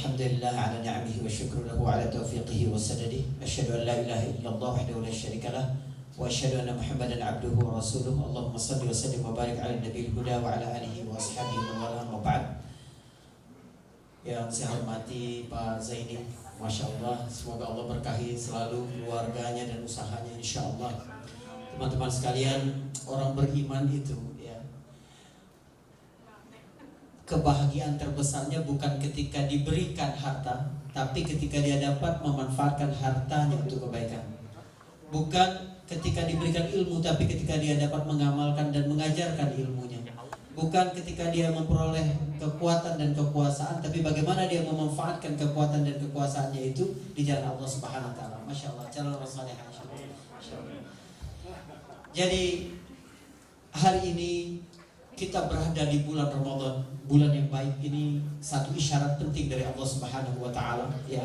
Alhamdulillah ala ni'amihi wa syukru lahu ala taufiqihi wa sadadihi. Asyhadu an la ilaha illallah wahdahu la syarika lah wa asyhadu anna Muhammadan abduhu wa rasuluh. Allahumma shalli wa sallim wa barik ala nabiyil huda wa ala alihi wa ashabihi wa man wa ba'd. Yang saya hormati Pak Zaini, Masya Allah, semoga Allah berkahi selalu keluarganya dan usahanya insya Allah. Teman-teman sekalian, orang beriman itu ya, kebahagiaan terbesarnya bukan ketika diberikan harta, tapi ketika dia dapat memanfaatkan hartanya untuk kebaikan. Bukan ketika diberikan ilmu, tapi ketika dia dapat mengamalkan dan mengajarkan ilmunya. Bukan ketika dia memperoleh kekuatan dan kekuasaan, tapi bagaimana dia memanfaatkan kekuatan dan kekuasaannya itu di jalan Allah Subhanahu wa taala. Masya Allah, calon rasulullah. Jadi hari ini kita berada di bulan Ramadan, bulan yang baik ini, satu isyarat penting dari Allah Subhanahu wa taala ya,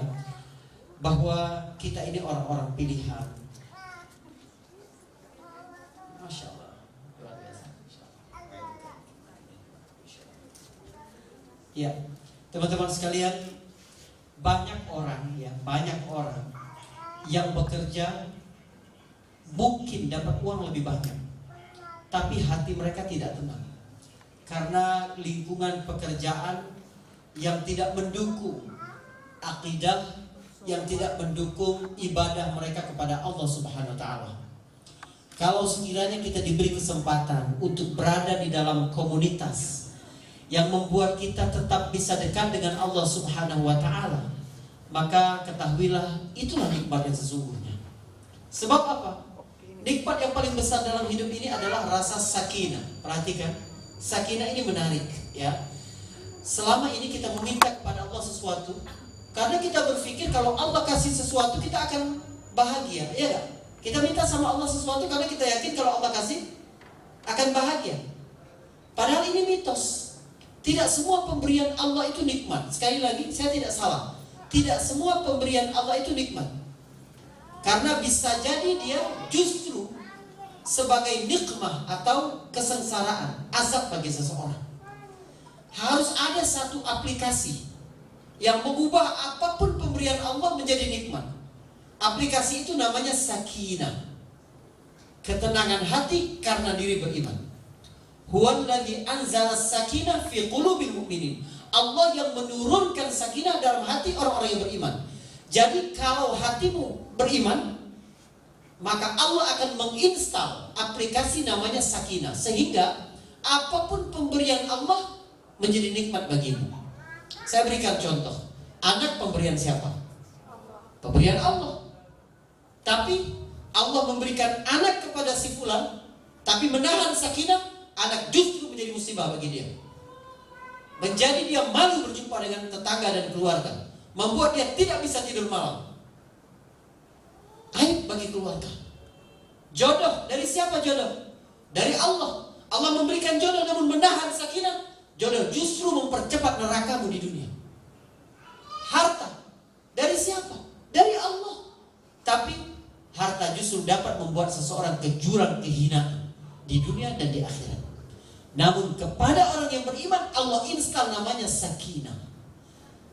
bahwa kita ini orang-orang pilihan. Masya Allah, luar biasa. Ya, teman-teman sekalian, banyak orang yang bekerja mungkin dapat uang lebih banyak, tapi hati mereka tidak tenang karena lingkungan pekerjaan yang tidak mendukung akidah, yang tidak mendukung ibadah mereka kepada Allah Subhanahu wa taala. Kalau sekiranya kita diberi kesempatan untuk berada di dalam komunitas yang membuat kita tetap bisa dekat dengan Allah Subhanahu wa taala, maka ketahuilah itulah nikmat yang sesungguhnya. Sebab apa? Nikmat yang paling besar dalam hidup ini adalah rasa sakinah. Perhatikan, sakinah ini menarik ya. Selama ini kita meminta kepada Allah sesuatu karena kita berpikir kalau Allah kasih sesuatu kita akan bahagia, ya gak? Kita minta sama Allah sesuatu karena kita yakin kalau Allah kasih akan bahagia. Padahal ini mitos. Tidak semua pemberian Allah itu nikmat. Sekali lagi, saya tidak salah. Tidak semua pemberian Allah itu nikmat. Karena bisa jadi dia justru sebagai nikmah atau kesengsaraan, azab bagi seseorang. Harus ada satu aplikasi yang mengubah apapun pemberian Allah menjadi nikmat. Aplikasi itu namanya sakinah, ketenangan hati karena diri beriman. Huwallazi anzala sakinah fi qulubil mu'minin. Allah yang menurunkan sakinah dalam hati orang-orang yang beriman. Jadi kalau hatimu beriman, maka Allah akan menginstal aplikasi namanya sakinah, sehingga apapun pemberian Allah menjadi nikmat bagimu. Saya berikan contoh. Anak pemberian siapa? Pemberian Allah. Tapi Allah memberikan anak kepada si fulan, tapi menahan sakinah, anak justru menjadi musibah bagi dia. Menjadi dia malu berjumpa dengan tetangga dan keluarga, membuat dia tidak bisa tidur malam. Aib bagi keluarga. Jodoh, dari siapa jodoh? Dari Allah. Allah memberikan jodoh namun menahan sakinah. Jodoh justru mempercepat nerakamu di dunia. Harta, dari siapa? Dari Allah. Tapi harta justru dapat membuat seseorang ke jurang kehinaan di dunia dan di akhirat. Namun kepada orang yang beriman, Allah instal namanya sakinah.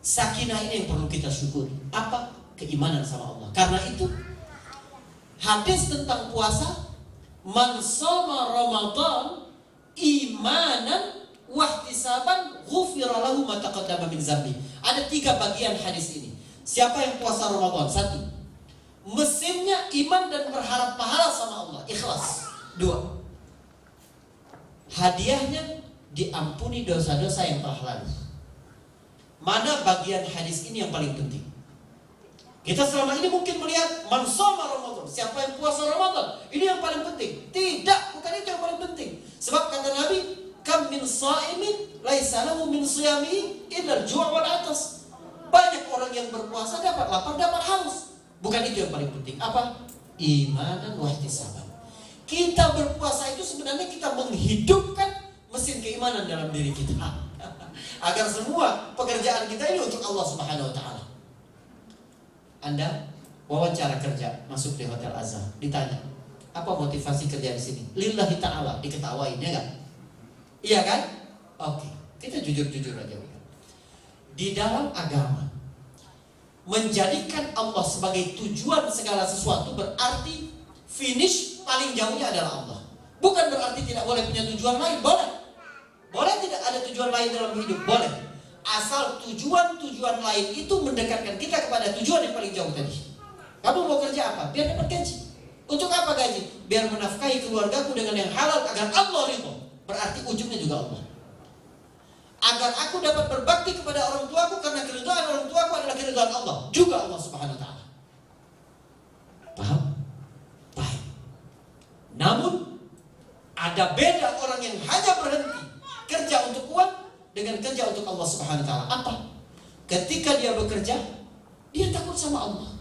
Sakinah ini yang perlu kita syukuri. Apa? Keimanan sama Allah. Karena itu hadis tentang puasa, man shoma Ramadan imanan wahtisaban ghufira lahu ma taqaddama min dzambi. Ada 3 bagian hadis ini. Siapa yang puasa Ramadan? 1, mesinnya iman dan berharap pahala sama Allah, ikhlas. 2, hadiahnya diampuni dosa-dosa yang telah lalu. Mana bagian hadis ini yang paling penting? Kita selama ini mungkin melihat man shoma Ramadan, siapa yang puasa Ramadan, ini yang paling penting. Tidak, bukan itu yang paling penting. Sebab kata Nabi, kam min sha'imin laisa lahu min shiyamihi illa al-ju' wal 'atas. Banyak orang yang berpuasa dapat lapar, dapat haus. Bukan itu yang paling penting. Apa? Imanan wa ihtisaban. Kita berpuasa itu sebenarnya kita menghidupkan mesin keimanan dalam diri kita. Agar semua pekerjaan kita ini untuk Allah Subhanahu wa taala. Anda wawancara kerja, masuk di Hotel Azhar, ditanya, apa motivasi kerja di sini? Lillahi ta'ala, diketawain, ya kan? Iya kan? Oke, kita jujur-jujur aja. Di dalam agama, menjadikan Allah sebagai tujuan segala sesuatu berarti finish paling jauhnya adalah Allah. Bukan berarti tidak boleh punya tujuan lain, boleh. Boleh tidak ada tujuan lain dalam hidup, boleh. Asal tujuan-tujuan lain itu mendekatkan kita kepada tujuan yang paling jauh tadi. Kamu mau kerja apa? Biar dapat gaji. Untuk apa gaji? Biar menafkahi keluargaku dengan yang halal agar Allah ridho. Berarti ujungnya juga Allah. Agar aku dapat berbakti kepada orang tuaku karena keridhaan orang tuaku adalah keridhaan Allah. Juga Allah Subhanahu wa taala. Paham? Baik. Namun ada beda orang yang hanya berhenti kerja untuk uang dengan kerja untuk Allah Subhanahu wa taala. Apa? Ketika dia bekerja, dia takut sama Allah.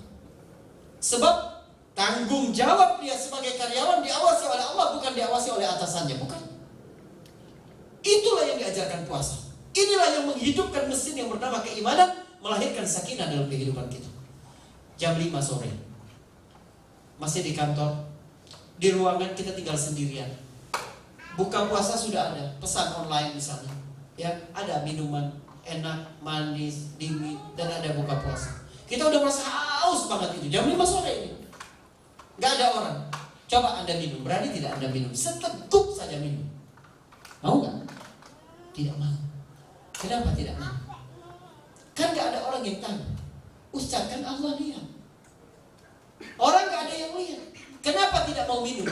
Sebab tanggung jawab dia sebagai karyawan diawasi oleh Allah, bukan diawasi oleh atasannya, bukan. Itulah yang diajarkan puasa. Inilah yang menghidupkan mesin yang bernama keimanan, melahirkan sakinah dalam kehidupan kita. Jam 5 sore, masih di kantor, di ruangan kita tinggal sendirian. Buka puasa sudah ada, pesan online misalnya, ya ada minuman enak, manis, dingin, dan ada buka puasa. Kita udah merasa haus banget itu, jam 5 sore ini, nggak ada orang. Coba Anda minum, berani tidak Anda minum? Seteguk saja minum. Mau nggak? Tidak mau. Kenapa tidak mau? Kan nggak ada orang yang tahu. Ustaz, kan Allah lihat. Orang nggak ada yang lihat. Kenapa tidak mau minum?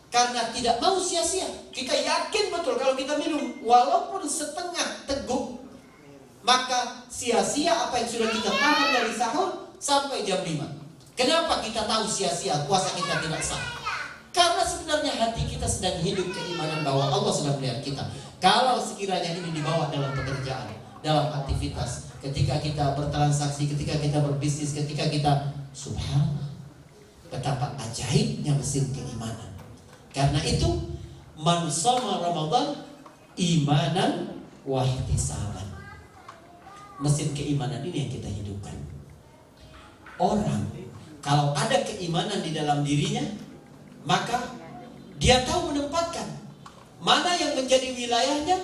Karena tidak mau sia-sia. Kita yakin betul kalau kita minum walaupun setengah teguk, maka sia-sia apa yang sudah kita tahan dari sahur sampai jam 5. Kenapa kita tahu sia-sia puasa kita tidak sah? Karena sebenarnya hati kita sedang hidup keimanan bahwa Allah sedang melihat kita. Kalau sekiranya ini dibawa dalam pekerjaan, dalam aktivitas, ketika kita bertransaksi, ketika kita berbisnis, ketika kita, subhanallah, betapa ajaibnya mesin keimanan. Karena itu, man shoma Ramadan imanan wa ihtisaban. Mesin keimanan ini yang kita hidupkan. Orang kalau ada keimanan di dalam dirinya, maka dia tahu menempatkan mana yang menjadi wilayahnya,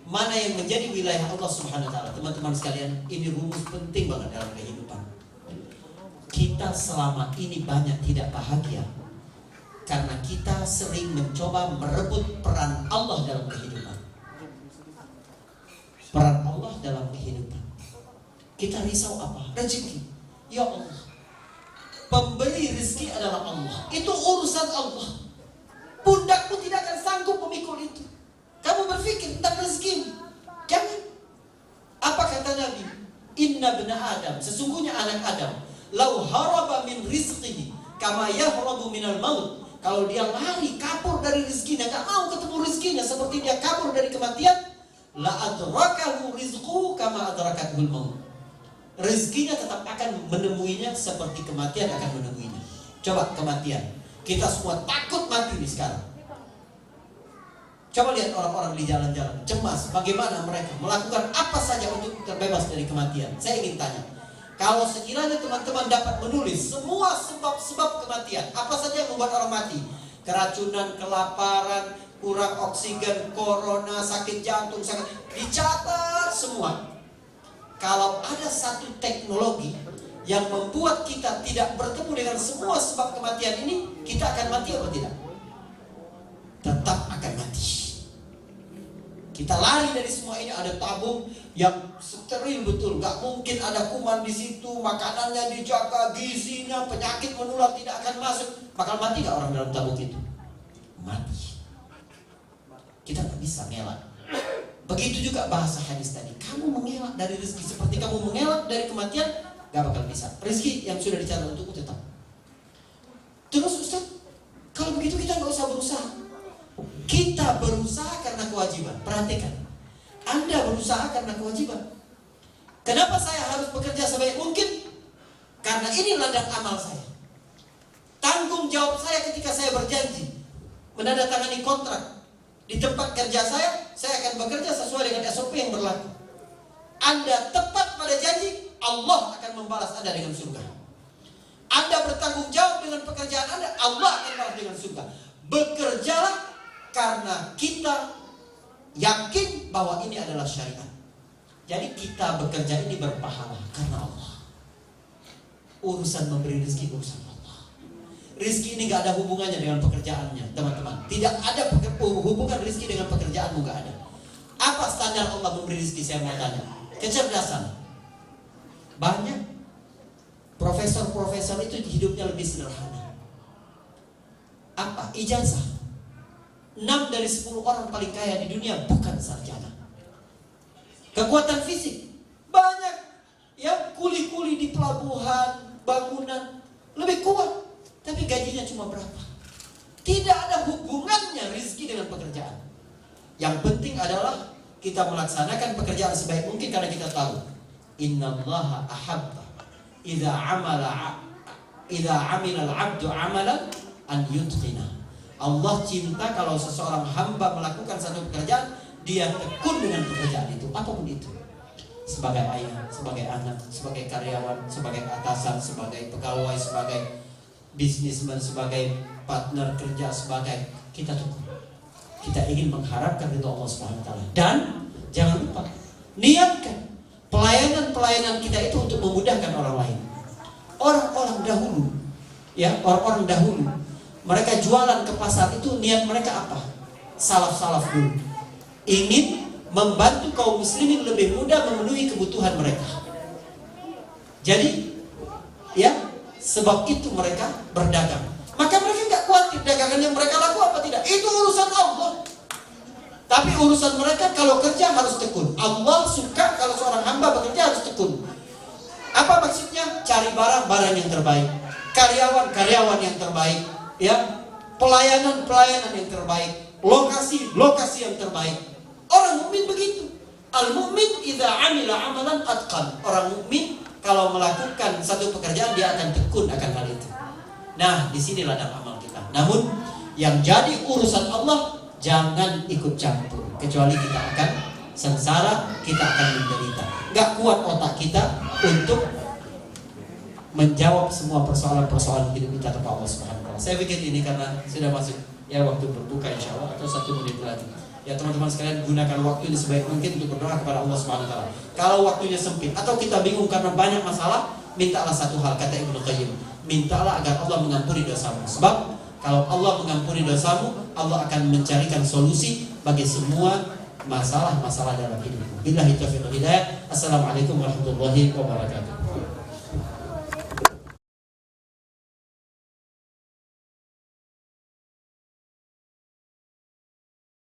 mana yang menjadi wilayah Allah Subhanahu wa taala. Teman-teman sekalian, ini rumus penting banget dalam kehidupan. Kita selama ini banyak tidak bahagia karena kita sering mencoba merebut peran Allah dalam kehidupan. Peran Allah dalam kehidupan. Kita risau apa? Rezeki. Ya Allah, pemberi rezeki adalah Allah. Itu urusan Allah. Pundakmu tidak akan sanggup memikul itu. Kamu berpikir tentang rezeki. Jangan. Apa kata Nabi? Inna bna Adam, sesungguhnya anak Adam, lau haraba min rizqihi kama yahrabu minal maut. Kalau dia lari kabur dari rezekinya, gak mau ketemu rezekinya seperti dia kabur dari kematian, la adrakahu rizquhu kama adrakathu maut. Rezekinya tetap akan menemuinya seperti kematian akan menemuinya. Coba kematian. Kita semua takut mati nih sekarang. Coba lihat orang-orang di jalan-jalan, cemas bagaimana mereka melakukan apa saja untuk terbebas dari kematian. Saya ingin tanya, kalau sekiranya teman-teman dapat menulis semua sebab-sebab kematian, apa saja yang membuat orang mati? Keracunan, kelaparan, kurang oksigen, corona, sakit jantung, dicatat semua. Kalau ada satu teknologi yang membuat kita tidak bertemu dengan semua sebab kematian ini, kita akan mati atau tidak? Tetap akan mati. Kita lari dari semua ini, ada tabung yang steril betul, gak mungkin ada kuman di situ, makanannya dijaga, gizinya, penyakit menular tidak akan masuk. Bakal mati gak orang dalam tabung itu? Mati. Kita gak bisa ngelak. Begitu juga bahasa hadis tadi. Kamu mengelak dari rezeki seperti kamu mengelak dari kematian, gak bakal bisa. Rezeki yang sudah dicatat untukku tetap. Terus Ustaz, kalau begitu kita gak usah berusaha. Kita berusaha karena kewajiban. Perhatikan, Anda berusaha karena kewajiban. Kenapa saya harus bekerja sebaik mungkin? Karena ini ladang amal saya. Tanggung jawab saya ketika saya berjanji menandatangani kontrak di tempat kerja saya akan bekerja sesuai dengan SOP yang berlaku. Anda tepat pada janji, Allah akan membalas Anda dengan surga. Anda bertanggung jawab dengan pekerjaan Anda, Allah akan membalas dengan surga. Bekerjalah karena kita yakin bahwa ini adalah syariat. Jadi kita bekerja ini berpahala karena Allah. Urusan memberi rezeki urusan Allah. Rezeki ini gak ada hubungannya dengan pekerjaannya, teman-teman. Tidak ada hubungan rezeki dengan pekerjaanmu, gak ada. Apa standar Allah memberi rezeki? Saya mau tanya. Kecerdasan. Banyak profesor-profesor itu hidupnya lebih sederhana. Apa? Ijazah. 6 dari 10 orang paling kaya di dunia bukan sarjana. Kekuatan fisik banyak, ya, kuli-kuli di pelabuhan, bangunan lebih kuat, tapi gajinya cuma berapa? Tidak ada hubungannya rezeki dengan pekerjaan. Yang penting adalah kita melaksanakan pekerjaan sebaik mungkin, karena kita tahu innallaha ahabba idza amila al-'abdu 'amalan an yutqina. Allah cinta kalau seseorang hamba melakukan satu pekerjaan, dia tekun dengan pekerjaan itu, apapun itu. Sebagai ayah, sebagai anak, sebagai karyawan, sebagai atasan, sebagai pegawai, sebagai bisnismen, sebagai partner kerja, sebagai kita tekun. Kita ingin mengharapkan ridho Allah Subhanahu wa taala. Dan jangan lupa niatkan pelayanan kita itu untuk memudahkan orang lain. Orang-orang dahulu, ya, orang-orang dahulu mereka jualan ke pasar itu niat mereka apa? Salaf-salaf dulu ingin membantu kaum muslimin lebih mudah memenuhi kebutuhan mereka. Jadi, ya, sebab itu mereka berdagang. Maka mereka nggak khawatir dagangan yang mereka laku apa tidak. Itu urusan Allah. Tapi urusan mereka kalau kerja harus tekun. Allah suka kalau seorang hamba bekerja harus tekun. Apa maksudnya? Cari barang-barang yang terbaik, karyawan-karyawan yang terbaik, ya, pelayanan-pelayanan yang terbaik, lokasi-lokasi yang terbaik. Orang mukmin begitu. Al-mu'min idza 'amila 'amalan atqan. Orang mukmin kalau melakukan satu pekerjaan dia akan tekun akan hal itu. Nah, di sini ladang amal kita. Namun yang jadi urusan Allah jangan ikut campur, kecuali kita akan sengsara, kita akan menderita. Gak kuat otak kita untuk menjawab semua persoalan-persoalan hidup kita kepada Allah Subhanahu wa taala. Saya pikir ini karena sudah masuk ya waktu berbuka insyaallah, atau 1 menit lagi. Ya teman-teman sekalian, gunakan waktu ini sebaik mungkin untuk berdoa kepada Allah Subhanahu wa taala. Kalau waktunya sempit atau kita bingung karena banyak masalah, mintalah satu hal, kata Ibnu Qayyim, mintalah agar Allah mengampuni dosamu. Sebab kalau Allah mengampuni dosamu, Allah akan mencarikan solusi bagi semua masalah-masalah dalam hidupmu. Billahi taufiq wal hidayah. Assalamualaikum warahmatullahi wabarakatuh.